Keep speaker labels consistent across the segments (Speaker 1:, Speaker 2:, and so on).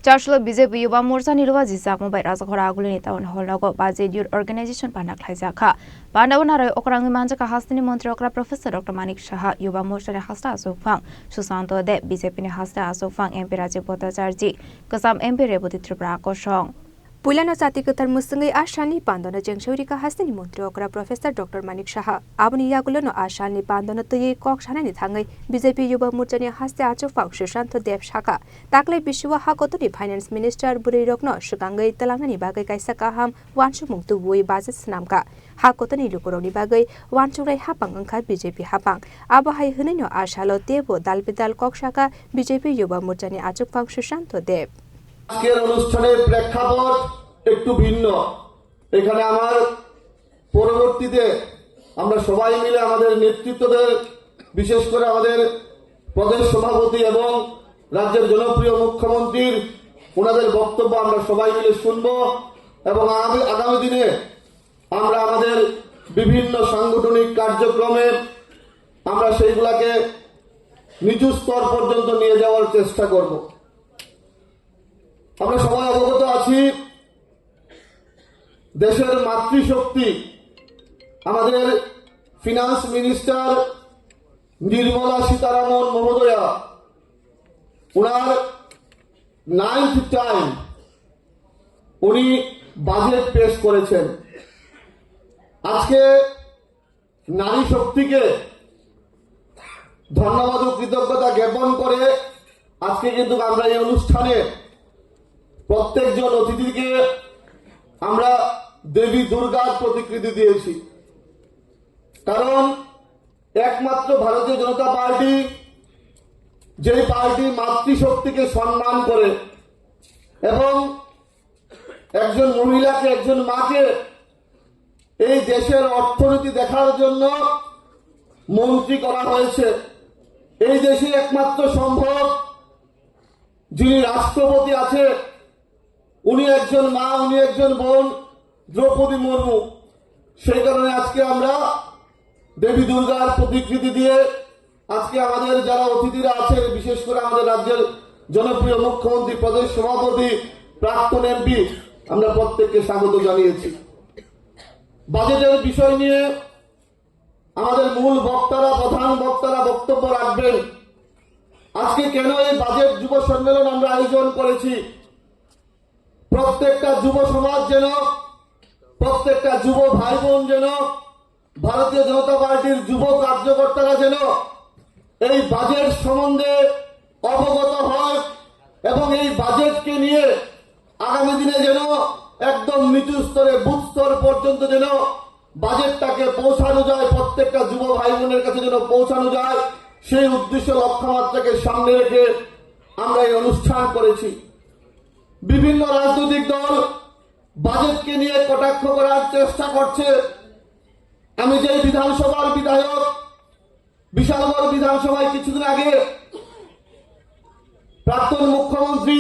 Speaker 1: চারশোল BJP Yuva Morcha निर्वाचित जामुबाई राजाखरा आगुलनि town हल नगो budget youth organisation पाना खाइजाखा बान्दावनारै अकरांनि मानजाका हास्तानि मन्त्री अकरा प्रोफेसर डॉक्टर मानिक साहा युवा मोर्चानि हास्ता आसोफां सुशांत दे बीजेपीनि हास्ता आसोफां एमपी राजीव भट्टाचार्य गोजाम एमपी रेवती त्रिपुरा आकर्षण पुलानो जाति कथार मुसंगै आशानि पान्दन जेंसौरिका हास्तानि मन्त्री अकरा प्रोफेसर डॉक्टर मानिक साहा आबुनि यागुलनो आशानि पान्दन तयै कक सानानि थाङै बीजेपी युवा मोर्चानि हास्ता आसोफां सुशांत देव शाखा ताक्लै बिशुवा हाकतनि फाइनान्स मिनिस्टार बुरै रक्न सुगांगै तलांनानि बागै काइसा काहाम वानसुमुं तुबुयै बाजेट स्नामका हाकतनि लुकुरौनि बागै वानसुराय हापां ओंखार बीजेपी हापां आबहाय होनैनो आशालो तेबो दालबिदाल कक शाखा बीजेपी युवा मोर्चानि आसोफां सुशांत देव
Speaker 2: আজকের অনুষ্ঠানের প্রেক্ষাপট একটু ভিন্ন। এখানে আমার পরবর্তীতে আমরা সবাই মিলে আমাদের নেতৃত্বদের বিশেষ করে আমাদের প্রদেশ সভাপতি এবং রাজ্যের জনপ্রিয় মুখ্যমন্ত্রীর ওনাদের বক্তব্য আমরা সবাই মিলে শুনব এবং আগামী দিনে আমরা আমাদের বিভিন্ন সাংগঠনিক কার্যক্রমে আমরা সেইগুলাকে নিচু স্তর পর্যন্ত নিয়ে যাওয়ার চেষ্টা করব। আমরা সবাই অবগত আছি দেশের মাতৃশক্তি আমাদের ফিনান্স মিনিস্টার নির্মলা সীতারামন মহোদয়া ওনার 9th টাইম উনি বাজেট পেশ করেছেন। আজকে নারী শক্তিকে ধন্যবাদ ও কৃতজ্ঞতা জ্ঞাপন করে আজকে কিন্তু আমরা এই অনুষ্ঠানে প্রত্যেকজন অতিথিকে আমরা দেবী দুর্গার প্রতিকৃতি দিয়েছি, কারণ একমাত্র ভারতীয় জনতা পার্টি যে পার্টি মাতৃশক্তিকে সম্মান করে এবং একজন মহিলাকে একজন মাকে এই দেশের অর্থনীতি দেখার জন্য মন্ত্রী করা হয়েছে। এই দেশে একমাত্র সম্ভব যিনি রাষ্ট্রপতি আছে উনি একজন মা, উনি একজন বোন, দ্রৌপদী মুর্মু। সেই কারণে আজকে আমরা দেবী দুর্গার প্রতিকৃতি দিয়ে আজকে আমাদের যারা অতিথিরা আছে বিশেষ করে আমাদের রাজ্যের জনপ্রিয় মুখ্যমন্ত্রী, প্রদেশ সভাপতি, প্রাক্তন এমপি আমরা প্রত্যেককে স্বাগত জানিয়েছি। বাজেটের বিষয় নিয়ে আমাদের মূল বক্তারা, প্রধান বক্তারা বক্তব্য রাখবেন। আজকে কেন এই বাজেট যুব সম্মেলন আমরা আয়োজন করেছি? প্রত্যেকটা যুব সমাজ যেন, প্রত্যেকটা যুব ভাই বোন যেন, ভারতীয় জনতা পার্টির যুব কার্যকর্তারা যেন এই বাজেট সম্বন্ধে অবগত হয় এবং এই বাজেটকে নিয়ে আগামী দিনে যেন একদম নিচু স্তরে বুথ স্তর পর্যন্ত যেন বাজেটটাকে পৌঁছানো যায়, প্রত্যেকটা যুব ভাই বোনের কাছে যেন পৌঁছানো যায়, সেই উদ্দেশ্য লক্ষ্যমাত্রাকে সামনে রেখে আমরা এই অনুষ্ঠান করেছি। বিভিন্ন রাজনৈতিক দল বাজেটকে নিয়ে কটাক্ষ করার চেষ্টা করছে। আমি যে বিধানসভার বিধায়ক, বিশালগড় বিধানসভায় কিছুদিন আগে প্রাক্তন মুখ্যমন্ত্রী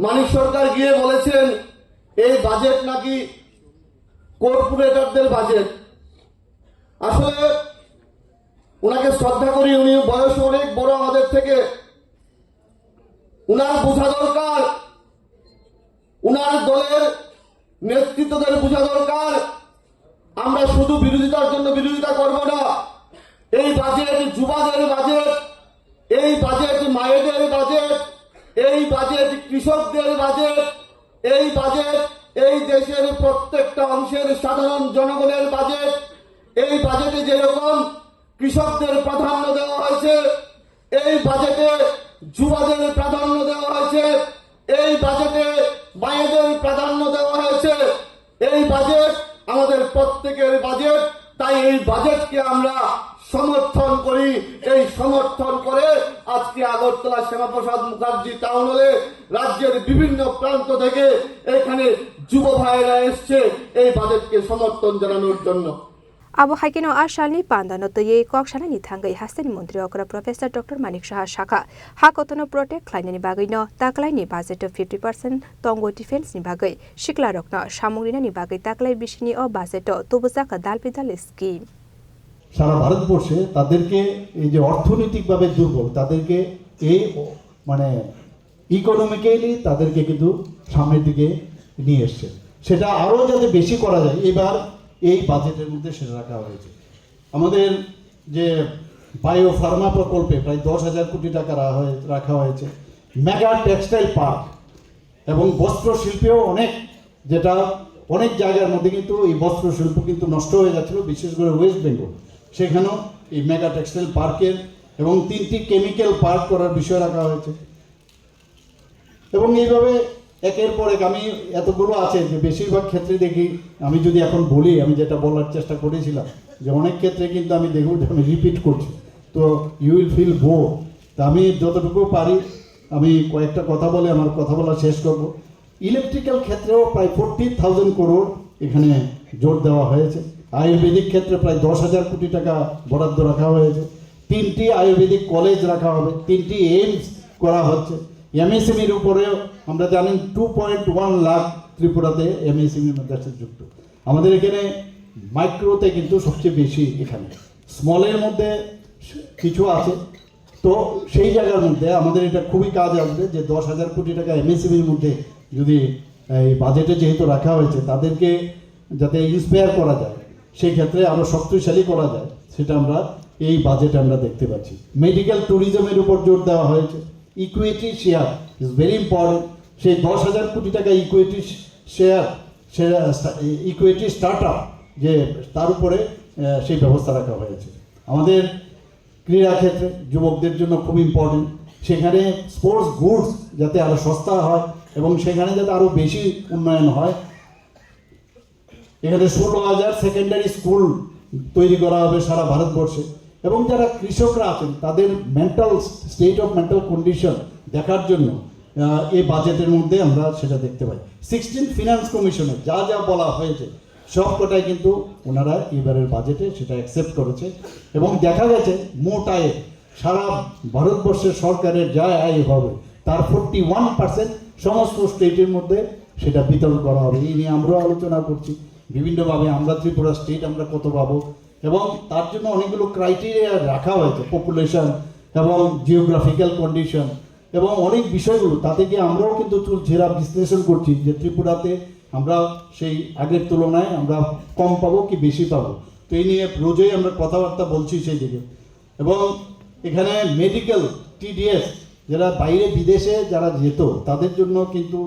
Speaker 2: মানিক সরকার গিয়ে বলেছেন এই বাজেট নাকি কর্পোরেটরদের বাজেট। আসলে উনাকে শ্রদ্ধা করি, উনি বয়স অনেক বড় আমাদের থেকে। উনার বোঝা দরকার, উনার দলের নেতৃত্বদের বোঝা দরকার আমরা শুধু বিরোধিতার জন্য বিরোধিতা করব না। এই বাজেট যুবাদের বাজেট, এই বাজেট মায়েদের বাজেট, এই বাজেট কৃষকদের বাজেট, এই বাজেট এই দেশের প্রত্যেকটা অংশের সাধারণ জনগণের বাজেট। এই বাজেটে যেরকম কৃষকদের প্রাধান্য দেওয়া হয়েছে, এই বাজেটে যুবাদের প্রাধান্য দেওয়া হয়েছে, এই বাজেটে মায়েদের প্রাধান্য দেওয়া হয়েছে। এই বাজেট আমাদের প্রত্যেকের বাজেট, তাই এই বাজেটকে আমরা সমর্থন করি। এই সমর্থন করে আজকে আগরতলা শ্যামাপ্রসাদ মুখার্জি টাউন হলে রাজ্যের বিভিন্ন প্রান্ত থেকে এখানে যুব ভাইয়েরা এসছে এই বাজেটকে সমর্থন জানানোর জন্য।
Speaker 1: Abo haikino ashalni pandano toye kok shanani thangai hastani mantri okra professor Dr. Manik Saha Shaka hakotono protect klainani bagaino taklaini budget 50% tongo defense ni bagai shikla rokna সামগ্রীনা ni bagai taklai bishini o budget tobusaka dalpidal scheme
Speaker 3: সারা ভারতবর্ষে তাদেরকে এই যে অর্থনৈতিকভাবে দুর্বল তাদেরকে এই মানে economically তাদেরকে কিন্তু সামনের দিকে নিয়ে এসছে। সেটা আরও যাতে বেশি করা যায় এবার এই বাজেটের মধ্যে সেটা রাখা হয়েছে। আমাদের যে বায়ো ফার্মা প্রকল্পে প্রায় 10,000 কোটি টাকা রাখা হয়েছে। মেগা টেক্সটাইল পার্ক এবং বস্ত্র শিল্পেও যেটা অনেক জায়গার মধ্যে কিন্তু এই বস্ত্র শিল্প কিন্তু নষ্ট হয়ে যাচ্ছিল, বিশেষ করে ওয়েস্ট বেঙ্গল, সেখানেও এই মেগা টেক্সটাইল পার্কের এবং 3টি কেমিক্যাল পার্ক করার বিষয় রাখা হয়েছে। এবং এইভাবে একের পর এক আমি এতগুলো আছে যে বেশিরভাগ ক্ষেত্রে দেখি, আমি যদি এখন বলি, আমি যেটা বলার চেষ্টা করেছিলাম যে অনেক ক্ষেত্রে কিন্তু আমি দেখব যে আমি রিপিট করছি, তো ইউ উইল ফিল বোর। তা আমি যতটুকু পারি আমি কয়েকটা কথা বলে আমার কথা বলা শেষ করব। ইলেকট্রিক্যাল ক্ষেত্রেও প্রায় 40,000 করোড় এখানে জোর দেওয়া হয়েছে। আয়ুর্বেদিক ক্ষেত্রে প্রায় 10,000 কোটি টাকা বরাদ্দ রাখা হয়েছে। 3টি আয়ুর্বেদিক কলেজ রাখা হবে, 3টি এইমস করা হচ্ছে। এমএসএমইর উপরেও আমরা জানেন 2.1 লাখ ত্রিপুরাতে এমএসএমইর মধ্যে যুক্ত। আমাদের এখানে মাইক্রোতে কিন্তু সবচেয়ে বেশি, এখানে স্মলের মধ্যে কিছু আছে। তো সেই জায়গার মধ্যে আমাদের এটা খুবই কাজ আসবে যে 10,000 কোটি টাকা এমএসএমইর মধ্যে যদি এই বাজেটে যেহেতু রাখা হয়েছে, তাদেরকে যাতে ইন্সপায়ার করা যায়, সেই ক্ষেত্রে আরও শক্তিশালী করা যায়, সেটা আমরা এই বাজেটে আমরা দেখতে পাচ্ছি। মেডিকেল ট্যুরিজমের উপর জোর দেওয়া হয়েছে। Equity share is very important. সেই 10,000 কোটি টাকা equity share, equity start up, যে তার উপরে সেই ব্যবস্থা রাখা হয়েছে। আমাদের ক্রীড়া ক্ষেত্রে যুবকদের জন্য খুব ইম্পর্টেন্ট, সেখানে স্পোর্টস গুডস যাতে আরও সস্তা হয় এবং সেখানে যাতে আরও বেশি উন্নয়ন হয়। এখানে 16,000 সেকেন্ডারি স্কুল তৈরি করা হবে সারা ভারতবর্ষে। এবং যারা কৃষকরা আছেন তাদের স্টেট অফ মেন্টাল কন্ডিশন দেখার জন্য এই বাজেটের মধ্যে আমরা সেটা দেখতে পাই। 16 ফিনান্স কমিশনে যা যা বলা হয়েছে সবকটাই কিন্তু ওনারা এবারের বাজেটে সেটা অ্যাকসেপ্ট করেছে। এবং দেখা গেছে মোট আয়ে সারা ভারতবর্ষের সরকারের যা আয় হবে তার 41% সমস্ত স্টেটের মধ্যে সেটা বিতরণ করা হবে। এই নিয়ে আমরাও আলোচনা করছি বিভিন্নভাবে, আমরা ত্রিপুরা স্টেট আমরা কত পাবো, এবং তার জন্য অনেকগুলো ক্রাইটেরিয়া রাখা হয়েছে, পপুলেশন এবং জিওগ্রাফিক্যাল কন্ডিশন এবং অনেক বিষয়গুলো। তাতে গিয়ে আমরাও কিন্তু চুলচেরা বিশ্লেষণ করছি যে ত্রিপুরাতে আমরা সেই আগের তুলনায় আমরা কম পাবো কি বেশি পাবো। তো এই নিয়ে রোজই আমরা কথাবার্তা বলছি সেই দিকে। এবং এখানে মেডিকেল টিডিএস, যারা বাইরে বিদেশে যারা যেত তাদের জন্য কিন্তু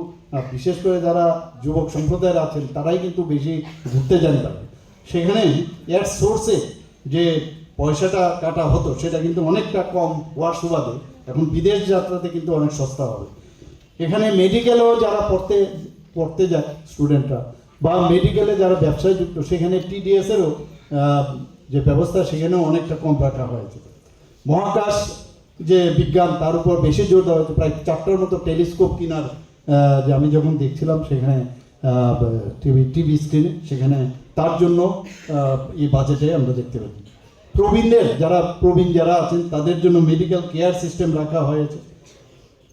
Speaker 3: বিশেষ করে যারা যুবক সম্প্রদায়ের আছেন তারাই কিন্তু বেশি ঘুরতে যান পারে। সেখানে এর সোর্সে যে পয়সাটা কাটা হতো সেটা কিন্তু অনেকটা কম হওয়ার সুবাদে এখন বিদেশ যাত্রাতে কিন্তু অনেক সস্তা হবে। এখানে মেডিকেলেও যারা পড়তে যায় স্টুডেন্টরা বা মেডিকেলে যারা ব্যবসায় যুক্ত, সেখানে টিডিএসেরও যে ব্যবস্থা সেখানেও অনেকটা কম রাখা হয়েছে। মহাকাশ যে বিজ্ঞান তার উপর বেশি জোর দেওয়া হয়েছে, প্রায় 4টার মতো টেলিস্কোপ কেনার, যে আমি যখন দেখছিলাম সেখানে টিভি স্ক্রিনে, সেখানে তার জন্য এই বাজেটে আমরা দেখতে পাচ্ছি। প্রবীণ যারা আছেন তাদের জন্য মেডিকেল কেয়ার সিস্টেম রাখা হয়েছে।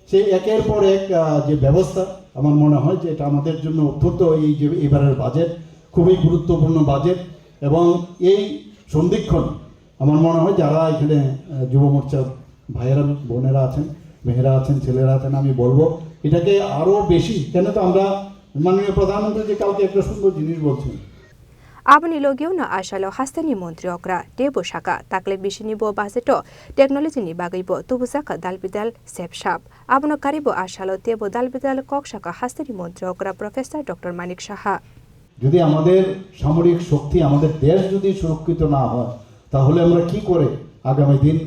Speaker 3: সেই একের পর এক যে ব্যবস্থা, আমার মনে হয় যে এটা আমাদের জন্য অত্যন্ত, এই যে এবারের বাজেট খুবই গুরুত্বপূর্ণ বাজেট। এবং এই সন্ধিক্ষণ আমার মনে হয় যারা এখানে যুব মোর্চার ভাইয়েরা বোনেরা আছেন, মেয়েরা আছেন, ছেলেরা আছেন, আমি বলবো এটাকে আরও বেশি, কেন তো আমরা মাননীয় প্রধানমন্ত্রী যে কালকে একটা সুন্দর জিনিস বলছেন।
Speaker 4: Abani logio na ashalo hastani montri okra debo shaka takle bishini bo baseto technology ni bagaibo tubusaka dalbidal sepshap abono karibo ashalo tebo dalbidal kok shaka hastani montri okra professor Dr. Manik Saha।
Speaker 3: যদি আমাদের সামরিক শক্তি, আমাদের দেশ যদি সুরক্ষিত না হয়, তাহলে আমরা কি করে আগামী দিন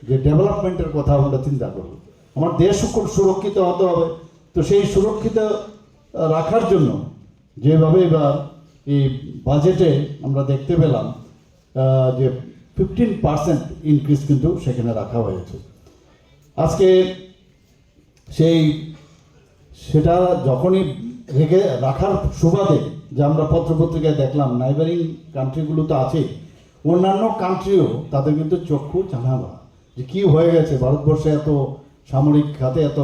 Speaker 3: যে ডেভেলপমেন্টের কথা আমরা চিন্তা করব। আমার দেশ সুরক্ষিত হতে হবে। তো সেই সুরক্ষিত রাখার জন্য যেভাবে এবার এই বাজেটে আমরা দেখতে পেলাম যে 15% ইনক্রিজ কিন্তু সেখানে রাখা হয়েছে। আজকে সেটা যখনই রাখার সুবাদে যে আমরা পত্রপত্রিকায় দেখলাম নাইবারিং কান্ট্রিগুলো তো আছে, অন্যান্য কান্ট্রিও তাদের কিন্তু চক্ষু জানাবা যে কী হয়ে গেছে, ভারতবর্ষে এত সামরিক খাতে এত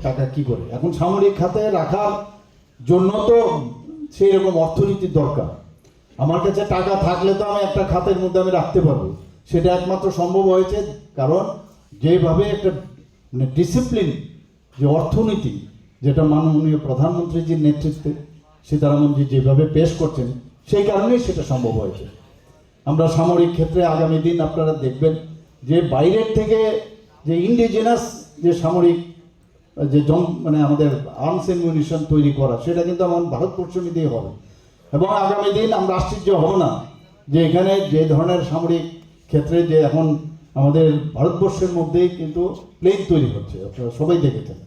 Speaker 3: টাকা কি করে। এখন সামরিক খাতে রাখার জন্য তো সেই রকম অর্থনীতির দরকার। আমার কাছে টাকা থাকলে তো আমি একটা খাতের মধ্যে আমি রাখতে পারবো, সেটা একমাত্র সম্ভব হয়েছে কারণ যেভাবে একটা ডিসিপ্লিন যে অর্থনীতি, যেটা মাননীয় প্রধানমন্ত্রীজির নেতৃত্বে সীতারামনজি যেভাবে পেশ করছেন, সেই কারণেই সেটা সম্ভব হয়েছে। আমরা সামরিক ক্ষেত্রে আগামী দিন আপনারা দেখবেন যে বাইরের থেকে যে ইন্ডিজিনাস যে সামরিক যে মানে আমাদের আর্মস অ্যামিউনিশন তৈরি করা, সেটা কিন্তু আমার ভারতবর্ষ নিতেই হবে। এবং আগামী দিন আমরা আশ্চর্য হব না যে এখানে যে ধরনের সামরিক ক্ষেত্রে যে এখন আমাদের ভারতবর্ষের মধ্যেই কিন্তু প্লেন তৈরি হচ্ছে, আপনারা সবাই দেখেছেন।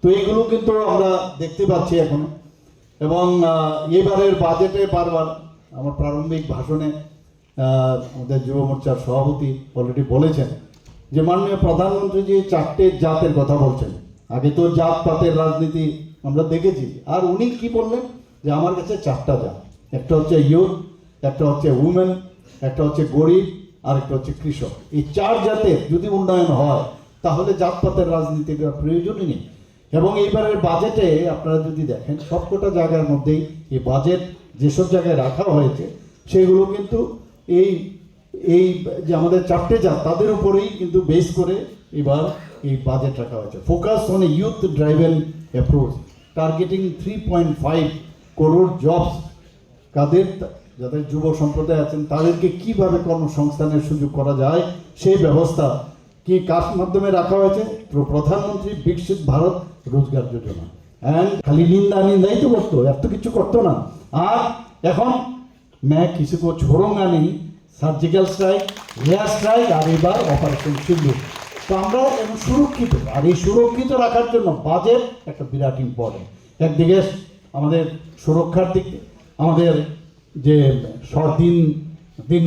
Speaker 3: তো এইগুলো কিন্তু আমরা দেখতে পাচ্ছি এখন। এবং এবারের বাজেটে বারবার আমার প্রারম্ভিক ভাষণে আমাদের যুব মোর্চার সভাপতি অলরেডি বলেছেন যে মাননীয় প্রধানমন্ত্রী যে 4টে জাতের কথা বলছেন। আগে তো জাতপাতের রাজনীতি আমরা দেখেছি, আর উনি কি বললেন যে আমার কাছে 4টা জাত, একটা হচ্ছে ইয়ুথ, একটা হচ্ছে উমেন, একটা হচ্ছে গরিব, আর একটা হচ্ছে কৃষক। এই 4 জাতের যদি উন্নয়ন হয় তাহলে জাতপাতের রাজনীতির প্রয়োজনই নেই। এবং এইবারের বাজেটে আপনারা যদি দেখেন সবকটা জায়গার মধ্যেই এই বাজেট যেসব জায়গায় রাখা হয়েছে সেগুলো কিন্তু এই যে আমাদের 4টে জাত তাদের উপরেই কিন্তু বেস করে এবার এই বাজেট রাখা হয়েছে। Focus on a youth driven approach, targeting 3.5 crore jobs. কাদের? যাদের যুব সম্প্রদায় আছেন তাদেরকে কিভাবে কর্মসংস্থানের সুযোগ করা যায় সেই ব্যবস্থা কি কার মাধ্যমে রাখা হয়েছে? প্রধানমন্ত্রী বিকশিত ভারত রোজগার যোজনা। অ্যান্ড খালি নিন্দাই তো করতো, এত কিছু করতো না। আর এখন কিছু কো ছোড়ঙ্গা নেই, সার্জিক্যাল স্ট্রাইক, এয়ার স্ট্রাইক, আর এবার অপারেশন সিন্দুর। তো আমরা এখন সুরক্ষিত, আর এই সুরক্ষিত রাখার জন্য বাজেট একটা বিরাট ইম্পর্টেন্ট। একদিকে আমাদের সুরক্ষার দিক, আমাদের যে দিন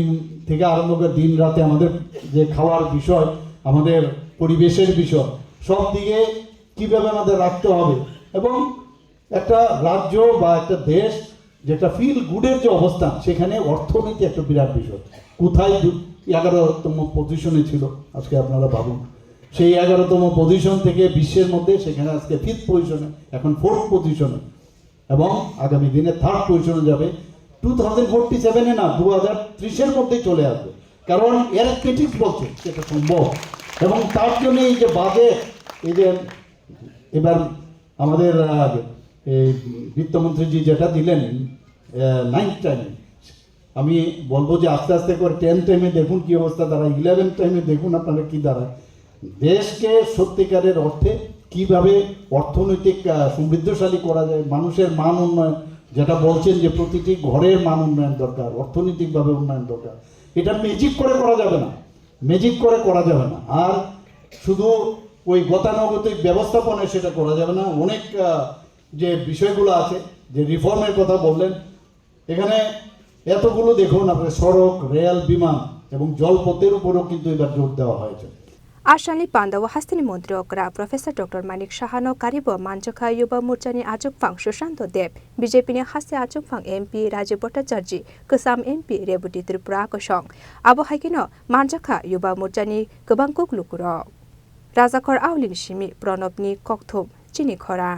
Speaker 3: থেকে আরম্ভ করে দিন রাতে আমাদের যে খাওয়ার বিষয়, আমাদের পরিবেশের বিষয়, সব দিকে কীভাবে আমাদের রাখতে হবে। এবং একটা রাজ্য বা একটা দেশ যেটা ফিল গুডের যে অবস্থান, সেখানে অর্থনীতি একটা বিরাট বিষয়। কোথায় 11তম পজিশনে ছিল, আজকে আপনারা ভাবুন সেই 11তম পজিশন থেকে বিশ্বের মধ্যে সেখানে আজকে 5th পজিশনে, এখন 4th পজিশনে, এবং আগামী দিনে 3rd পজিশনে যাবে। 2047-এ না, 2030-এর মধ্যেই চলে আসবে, কারণ অ্যারিথমেটিক বলছে সেটা সম্ভব। এবং তার জন্য এই যে বাজেট, এই যে এবার আমাদের এই বিত্তমন্ত্রীজি যেটা দিলেন 9th টাইমে, আমি বলবো যে আস্তে আস্তে করে 10th টাইমে দেখুন কি অবস্থা দাঁড়ায়, 11th টাইমে দেখুন আপনারা কি দাঁড়ায়। দেশকে সত্যিকারের অর্থে কিভাবে অর্থনৈতিক সমৃদ্ধশালী করা যায়, মানুষের মান উন্নয়ন, যেটা বলছেন যে প্রতিটি ঘরের মান উন্নয়ন দরকার, অর্থনৈতিকভাবে উন্নয়ন দরকার। এটা ম্যাজিক করে করা যাবে না, ম্যাজিক করে করা যাবে না। আর শুধু ওই গতানুগতিক ব্যবস্থাপনায় সেটা করা যাবে না। অনেক যে বিষয়গুলো আছে, যে রিফর্মের কথা বললেন, এখানে এতগুলো দেখুন আপনার সড়ক, রেল, বিমান এবং জলপথের উপরেও কিন্তু এবার জোর দেওয়া হয়েছে।
Speaker 4: आसामनि पान्डाव हास्तिनि मन्त्री अग्रा प्रोफेसर डॉक्टर मानिक साहानो कारिब मानजखा युवा मोर्चानि आजुकफां सुशांत देव, बीजेपीनि हास्य आजुकफां एमपि राजीव भट्टाचार्य, कोसाम एमपि रेवती त्रिपुरा कसं आबो हाइकिनो मानजखा युवा मोर्चानि गोबां कुकलुकुरक राजाखर आवलिनि सिमि प्रणबनि ककथुम चिनि खरां।